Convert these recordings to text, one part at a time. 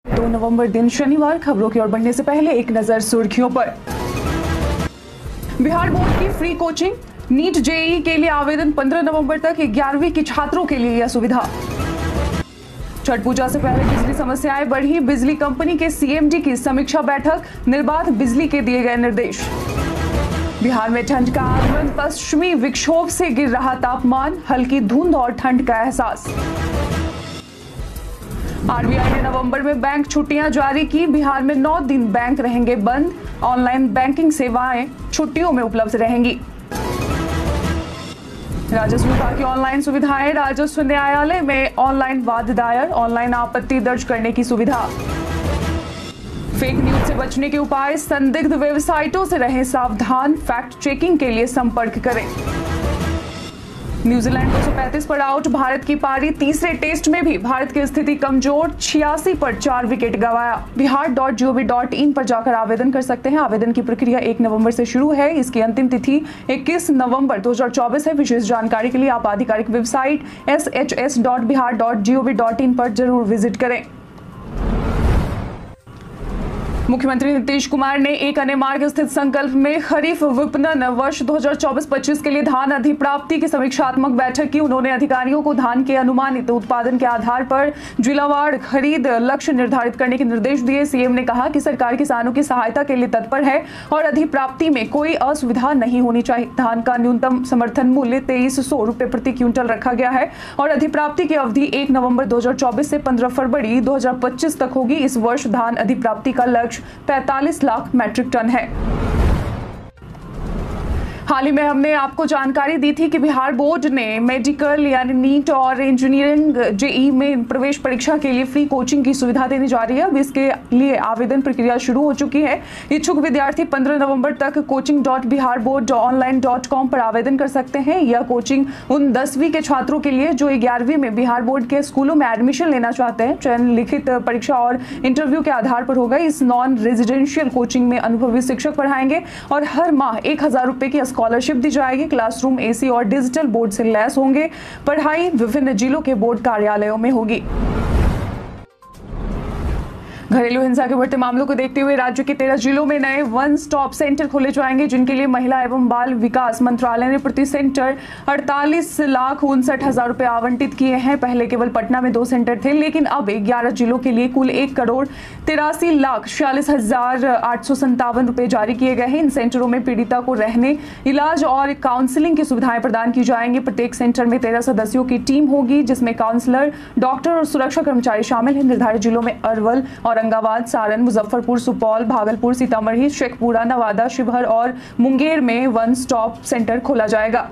2 नवंबर दिन शनिवार। खबरों की ओर बढ़ने से पहले एक नजर सुर्खियों पर। बिहार बोर्ड की फ्री कोचिंग, नीट जेईई के लिए आवेदन 15 नवंबर तक। 11वीं के छात्रों के लिए यह सुविधा। छठ पूजा से पहले बिजली समस्याएं बढ़ी, बिजली कंपनी के सीएमडी की समीक्षा बैठक, निर्बाध बिजली के दिए गए निर्देश। बिहार में ठंड का आगमन, पश्चिमी विक्षोभ से गिर रहा तापमान, हल्की धुंध और ठंड का एहसास। आरबीआई ने नवंबर में बैंक छुट्टियां जारी की, बिहार में 9 दिन बैंक रहेंगे बंद, ऑनलाइन बैंकिंग सेवाएं छुट्टियों में उपलब्ध रहेंगी। राजस्व विभाग की ऑनलाइन सुविधाएं, राजस्व न्यायालय में ऑनलाइन वाद दायर, ऑनलाइन आपत्ति दर्ज करने की सुविधा। फेक न्यूज से बचने के उपाय, संदिग्ध वेबसाइटों से रहें सावधान, फैक्ट चेकिंग के लिए संपर्क करें। न्यूजीलैंड 235 पर आउट, भारत की पारी। तीसरे टेस्ट में भी भारत की स्थिति कमजोर, 86 पर 4 विकेट गंवाया। बिहार.gov.in पर जाकर आवेदन कर सकते हैं। आवेदन की प्रक्रिया 1 नवंबर से शुरू है। इसकी अंतिम तिथि 21 नवंबर 2024 है। विशेष जानकारी के लिए आप आधिकारिक वेबसाइट shs.bihar.gov.in पर जरूर विजिट करें। मुख्यमंत्री नीतीश कुमार ने एक अन्य मार्ग स्थित संकल्प में खरीफ विपणन वर्ष 2024-25 के लिए धान अधिप्राप्ति की समीक्षात्मक बैठक की। उन्होंने अधिकारियों को धान के अनुमानित उत्पादन के आधार पर जिलावार खरीद लक्ष्य निर्धारित करने के निर्देश दिए। सीएम ने कहा कि सरकार किसानों की सहायता के लिए तत्पर है और अधिप्राप्ति में कोई असुविधा नहीं होनी चाहिए। धान का न्यूनतम समर्थन मूल्य 2300 रुपए प्रति क्विंटल रखा गया है और अधिप्राप्ति की अवधि 1 नवंबर 2024 से 15 फरवरी 2025 तक होगी। इस वर्ष धान अधिप्राप्ति का लक्ष्य 45 लाख मैट्रिक टन है। हाल ही में हमने आपको जानकारी दी थी कि बिहार बोर्ड ने मेडिकल यानी नीट और इंजीनियरिंग जेईई में प्रवेश परीक्षा के लिए फ्री कोचिंग की सुविधा देने जा रही है। अब इसके लिए आवेदन प्रक्रिया शुरू हो चुकी है। इच्छुक विद्यार्थी 15 नवंबर तक coaching.biharboard.online.com पर आवेदन कर सकते हैं। यह कोचिंग उन 10वीं के छात्रों के लिए जो 11वीं में बिहार बोर्ड के स्कूलों में एडमिशन लेना चाहते हैं। चयन लिखित परीक्षा और इंटरव्यू के आधार पर होगा। इस नॉन रेजिडेंशियल कोचिंग में अनुभवी शिक्षक पढ़ाएंगे और हर माह 1000 रुपए की स्कॉलरशिप दी जाएगी। क्लासरूम एसी और डिजिटल बोर्ड से लैस होंगे। पढ़ाई विभिन्न जिलों के बोर्ड कार्यालयों में होगी। घरेलू हिंसा के बढ़ते मामलों को देखते हुए राज्य के 13 जिलों में नए वन स्टॉप सेंटर खोले जाएंगे, जिनके लिए महिला एवं बाल विकास मंत्रालय ने प्रति सेंटर 48,59,000 रुपए आवंटित किए हैं। पहले केवल पटना में 2 सेंटर थे, लेकिन अब 11 जिलों के लिए कुल 1,83,46,857 रुपए जारी किए गए हैं। इन सेंटरों में पीड़िता को रहने, इलाज और काउंसलिंग की सुविधाएं प्रदान की जाएंगी। प्रत्येक सेंटर में 13 सदस्यों की टीम होगी, जिसमें काउंसलर, डॉक्टर और सुरक्षा कर्मचारी शामिल हैं। निर्धारित जिलों में अरवल, औरंगाबाद, सारण, मुजफ्फरपुर, सुपौल, भागलपुर, सीतामढ़ी, शेखपुरा, नवादा, शिवहर और मुंगेर में वन स्टॉप सेंटर खोला जाएगा।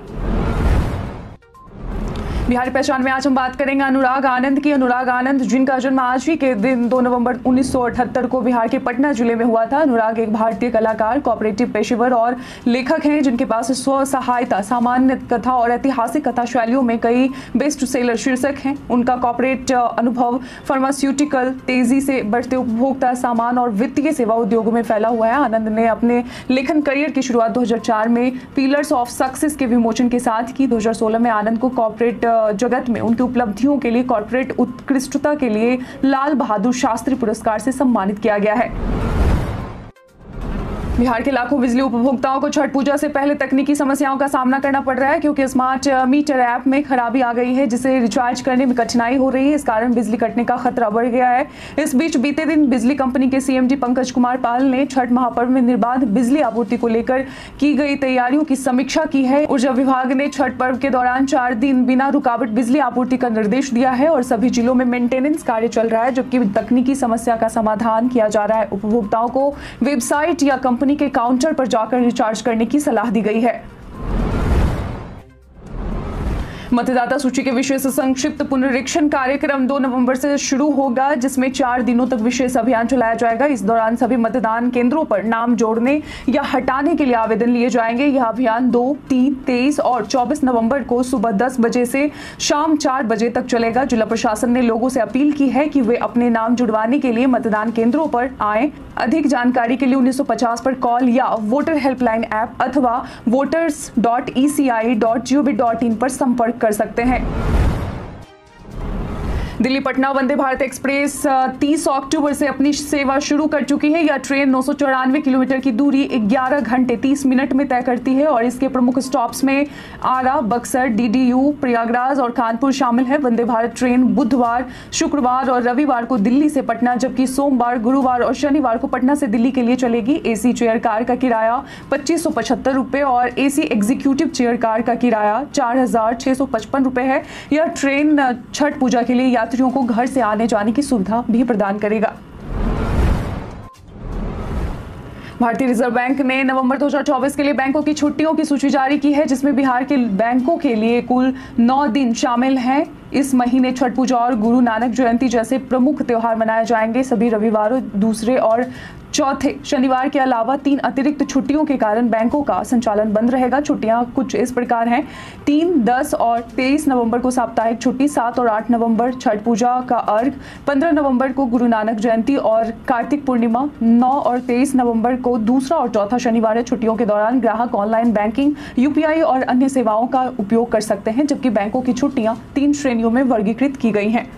बिहारी पहचान में आज हम बात करेंगे अनुराग आनंद की। अनुराग आनंद, जिनका जन्म आज ही के दिन 2 नवंबर 1978 को बिहार के पटना जिले में हुआ था। अनुराग एक भारतीय कलाकार, कोऑपरेटिव पेशेवर और लेखक हैं, जिनके पास स्व सहायता, सामान्य कथा और ऐतिहासिक कथा शैलियों में कई बेस्ट सेलर शीर्षक हैं। उनका कॉर्पोरेट अनुभव फार्मास्यूटिकल, तेजी से बढ़ते उपभोक्ता सामान और वित्तीय सेवा उद्योगों में फैला हुआ है। आनंद ने अपने लेखन करियर की शुरुआत 2004 में पिलर्स ऑफ सक्सेस के विमोचन के साथ की। 2016 में आनंद को कॉर्पोरेट जगत में उनकी उपलब्धियों के लिए कॉर्पोरेट उत्कृष्टता के लिए लाल बहादुर शास्त्री पुरस्कार से सम्मानित किया गया है। बिहार के लाखों बिजली उपभोक्ताओं को छठ पूजा से पहले तकनीकी समस्याओं का सामना करना पड़ रहा है, क्योंकि स्मार्ट मीटर ऐप में खराबी आ गई है, जिसे रिचार्ज करने में कठिनाई हो रही है। इस कारण बिजली कटने का खतरा बढ़ गया है। इस बीच बीते दिन बिजली कंपनी के सीएमडी पंकज कुमार पाल ने छठ महापर्व में निर्बाध बिजली आपूर्ति को लेकर की गई तैयारियों की समीक्षा की है। ऊर्जा विभाग ने छठ पर्व के दौरान 4 दिन बिना रुकावट बिजली आपूर्ति का निर्देश दिया है और सभी जिलों में मेंटेनेंस कार्य चल रहा है, जबकि तकनीकी समस्या का समाधान किया जा रहा है। उपभोक्ताओं को वेबसाइट या कंपनी के काउंटर पर जाकर रिचार्ज करने की सलाह दी गई है। मतदाता सूची के विशेष संक्षिप्त पुनरीक्षण कार्यक्रम 2 नवंबर से शुरू होगा, जिसमें 4 दिनों तक विशेष अभियान चलाया जाएगा। इस दौरान सभी मतदान केंद्रों पर नाम जोड़ने या हटाने के लिए आवेदन लिए जाएंगे। यह अभियान 2, 3, 23 और 24 नवंबर को सुबह 10 बजे से शाम 4 बजे तक चलेगा। जिला प्रशासन ने लोगों से अपील की है कि वे अपने नाम जुड़वाने के लिए मतदान केंद्रों पर आएं। अधिक जानकारी के लिए 1950 पर कॉल या वोटर हेल्पलाइन ऐप अथवा voters.eci.gov.in पर संपर्क कर सकते हैं। दिल्ली पटना वंदे भारत एक्सप्रेस 30 अक्टूबर से अपनी सेवा शुरू कर चुकी है। यह ट्रेन 994 किलोमीटर की दूरी 11 घंटे 30 मिनट में तय करती है और इसके प्रमुख स्टॉप्स में आरा, बक्सर, डीडीयू, प्रयागराज और कानपुर शामिल है। वंदे भारत ट्रेन बुधवार, शुक्रवार और रविवार को दिल्ली से पटना, जबकि सोमवार, गुरुवार और शनिवार को पटना से दिल्ली के लिए चलेगी। एसी चेयर कार का किराया 2575 रुपये और एसी एग्जीक्यूटिव चेयर कार का किराया 4655 रुपये है। यह ट्रेन छठ पूजा के लिए यात्रियों को घर से आने जाने की सुविधा भी प्रदान करेगा। भारतीय रिजर्व बैंक ने नवंबर 2024 के लिए बैंकों की छुट्टियों की सूची जारी की है, जिसमें बिहार के बैंकों के लिए कुल 9 दिन शामिल हैं। इस महीने छठ पूजा और गुरु नानक जयंती जैसे प्रमुख त्योहार मनाए जाएंगे। सभी रविवारों, दूसरे और चौथे शनिवार के अलावा 3 अतिरिक्त छुट्टियों के कारण बैंकों का संचालन बंद रहेगा। छुट्टियां कुछ इस प्रकार हैं: 3, 10 और 23 नवंबर को साप्ताहिक छुट्टी, 7 और 8 नवंबर छठ पूजा का अर्घ, 15 नवंबर को गुरु नानक जयंती और कार्तिक पूर्णिमा, 9 और 23 नवंबर को दूसरा और चौथा शनिवार है। छुट्टियों के दौरान ग्राहक ऑनलाइन बैंकिंग, यूपीआई और अन्य सेवाओं का उपयोग कर सकते हैं, जबकि बैंकों की छुट्टियां 3 श्रेणियों में वर्गीकृत की गई हैं।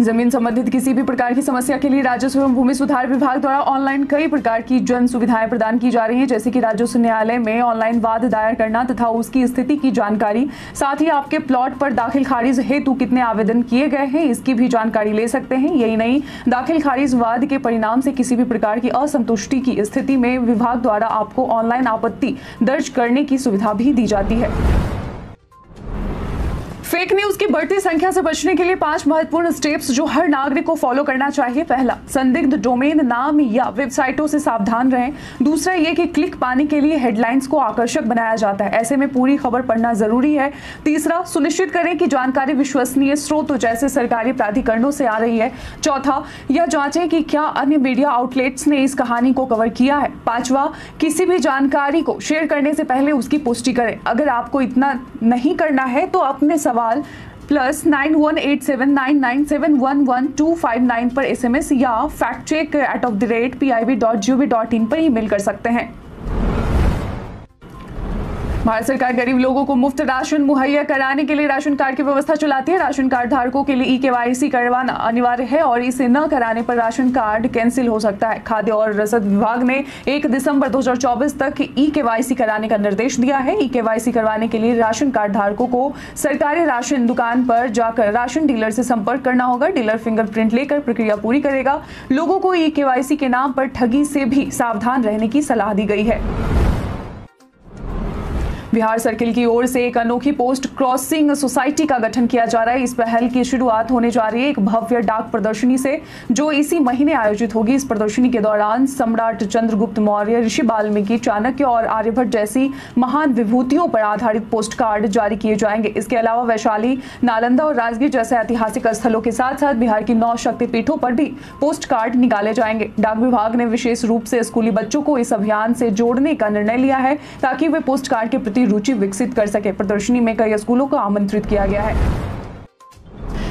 जमीन संबंधित किसी भी प्रकार की समस्या के लिए राजस्व एवं भूमि सुधार विभाग द्वारा ऑनलाइन कई प्रकार की जन सुविधाएं प्रदान की जा रही हैं, जैसे कि राजस्व न्यायालय में ऑनलाइन वाद दायर करना तथा उसकी स्थिति की जानकारी, साथ ही आपके प्लॉट पर दाखिल खारिज हेतु कितने आवेदन किए गए हैं इसकी भी जानकारी ले सकते हैं। यही नहीं, दाखिल खारिज वाद के परिणाम से किसी भी प्रकार की असंतुष्टि की स्थिति में विभाग द्वारा आपको ऑनलाइन आपत्ति दर्ज करने की सुविधा भी दी जाती है। फेक न्यूज की बढ़ती संख्या से बचने के लिए 5 महत्वपूर्ण स्टेप्स जो हर नागरिक को फॉलो करना चाहिए। पहला, संदिग्ध डोमेन नाम या वेबसाइटों से सावधान रहें। दूसरा ये कि क्लिक पाने के लिए हेडलाइंस को आकर्षक बनाया जाता है, ऐसे में पूरी खबर पढ़ना जरूरी है। तीसरा, सुनिश्चित करें कि जानकारी विश्वसनीय स्रोतों जैसे सरकारी प्राधिकरणों से आ रही है। चौथा, यह जांचें कि क्या अन्य मीडिया आउटलेट्स ने इस कहानी को कवर किया है। पांचवा, किसी भी जानकारी को शेयर करने से पहले उसकी पुष्टि करें। अगर आपको इतना नहीं करना है तो अपने सवाल +918799711259 पर SMS या factcheck@pib.gov.in पर ईमेल कर सकते हैं। भारत सरकार गरीब लोगों को मुफ्त राशन मुहैया कराने के लिए राशन कार्ड की व्यवस्था चलाती है। राशन कार्ड धारकों के लिए ई-केवाईसी करवाना अनिवार्य है और इसे न कराने पर राशन कार्ड कैंसिल हो सकता है। खाद्य और रसद विभाग ने 1 दिसंबर 2024 तक ई-केवाईसी कराने का निर्देश दिया है। ई-केवाईसी करवाने के लिए राशन कार्ड धारकों को सरकारी राशन दुकान पर जाकर राशन डीलर से संपर्क करना होगा। डीलर फिंगरप्रिंट लेकर प्रक्रिया पूरी करेगा। लोगों को ई-केवाईसी के नाम पर ठगी से भी सावधान रहने की सलाह दी गई है। बिहार सर्किल की ओर से एक अनोखी पोस्ट क्रॉसिंग सोसाइटी का गठन किया जा रहा है। इस पहल की शुरुआत होने जा रही है एक भव्य डाक प्रदर्शनी से, जो इसी महीने आयोजित होगी। इस प्रदर्शनी के दौरान सम्राट चंद्रगुप्त मौर्य, ऋषि वाल्मीकि, चाणक्य और आर्यभट्ट जैसी महान विभूतियों पर आधारित पोस्ट कार्ड जारी किए जाएंगे। इसके अलावा वैशाली, नालंदा और राजगीर जैसे ऐतिहासिक स्थलों के साथ साथ बिहार की 9 शक्तिपीठों पर भी पोस्ट कार्ड निकाले जाएंगे। डाक विभाग ने विशेष रूप से स्कूली बच्चों को इस अभियान से जोड़ने का निर्णय लिया है, ताकि वे पोस्ट कार्ड के प्रति रुचि विकसित कर सके। प्रदर्शनी में कई स्कूलों को आमंत्रित किया गया है।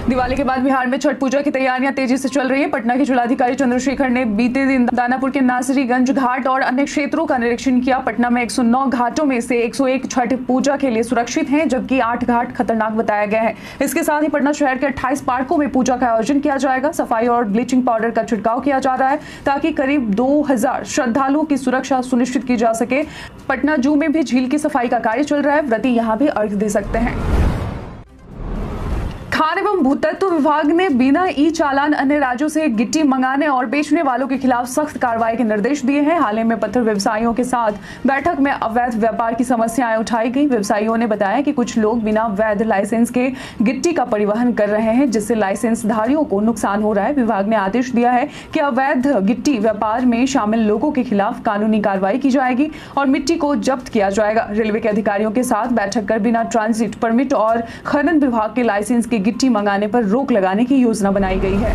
दिवाली के बाद बिहार में छठ पूजा की तैयारियां तेजी से चल रही है। पटना के जिलाधिकारी चंद्रशेखर ने बीते दिन दानापुर के नासरीगंज घाट और अन्य क्षेत्रों का निरीक्षण किया। पटना में 109 घाटों में से 101 छठ पूजा के लिए सुरक्षित हैं, जबकि 8 घाट खतरनाक बताया गया है। इसके साथ ही पटना शहर के 28 पार्कों में पूजा का आयोजन किया जाएगा। सफाई और ब्लीचिंग पाउडर का छिड़काव किया जा रहा है, ताकि करीब 2000 श्रद्धालुओं की सुरक्षा सुनिश्चित की जा सके। पटना जू में भी झील की सफाई का कार्य चल रहा है। व्रती यहाँ भी अर्घ्य दे सकते हैं। खान एवं भूतत्व विभाग ने बिना ई चालान अन्य राज्यों से गिट्टी मंगाने और बेचने वालों के खिलाफ सख्त कार्रवाई के निर्देश दिए हैं। हाल ही में पत्थर व्यवसायियों के साथ बैठक में अवैध व्यापार की समस्याएं उठाई गई। व्यवसायियों ने बताया कि कुछ लोग बिना वैध लाइसेंस के गिट्टी का परिवहन कर रहे हैं, जिससे लाइसेंस धारियों को नुकसान हो रहा है। विभाग ने आदेश दिया है कि अवैध गिट्टी व्यापार में शामिल लोगों के खिलाफ कानूनी कार्रवाई की जाएगी और मिट्टी को जब्त किया जाएगा। रेलवे के अधिकारियों के साथ बैठक कर बिना ट्रांजिट परमिट और खनन विभाग के लाइसेंस के गिट्टी मंगाने पर रोक लगाने की योजना बनाई गई है।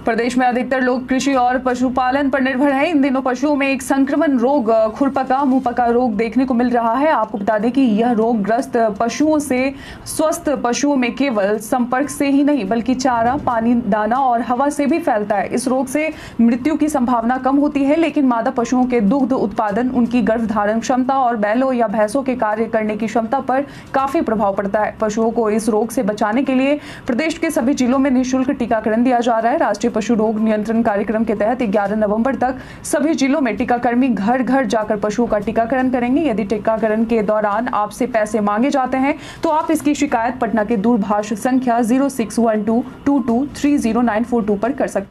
प्रदेश में अधिकतर लोग कृषि और पशुपालन पर निर्भर हैं। इन दिनों पशुओं में एक संक्रमण रोग खुरपका मुंहपका रोग देखने को मिल रहा है। आपको बता दें कि यह रोग ग्रस्त पशुओं से स्वस्थ पशुओं में केवल संपर्क से ही नहीं बल्कि चारा, पानी, दाना और हवा से भी फैलता है। इस रोग से मृत्यु की संभावना कम होती है, लेकिन मादा पशुओं के दुग्ध उत्पादन, उनकी गर्भधारण क्षमता और बैलों या भैंसों के कार्य करने की क्षमता पर काफी प्रभाव पड़ता है। पशुओं को इस रोग से बचाने के लिए प्रदेश के सभी जिलों में निःशुल्क टीकाकरण दिया जा रहा है। राष्ट्रीय पशु रोग नियंत्रण कार्यक्रम के तहत 11 नवंबर तक सभी जिलों में टीकाकर्मी घर घर जाकर पशुओं का टीकाकरण करेंगे। यदि टीकाकरण के दौरान आपसे पैसे मांगे जाते हैं तो आप इसकी शिकायत पटना के दूरभाष संख्या 061222300942 पर कर सकते हैं।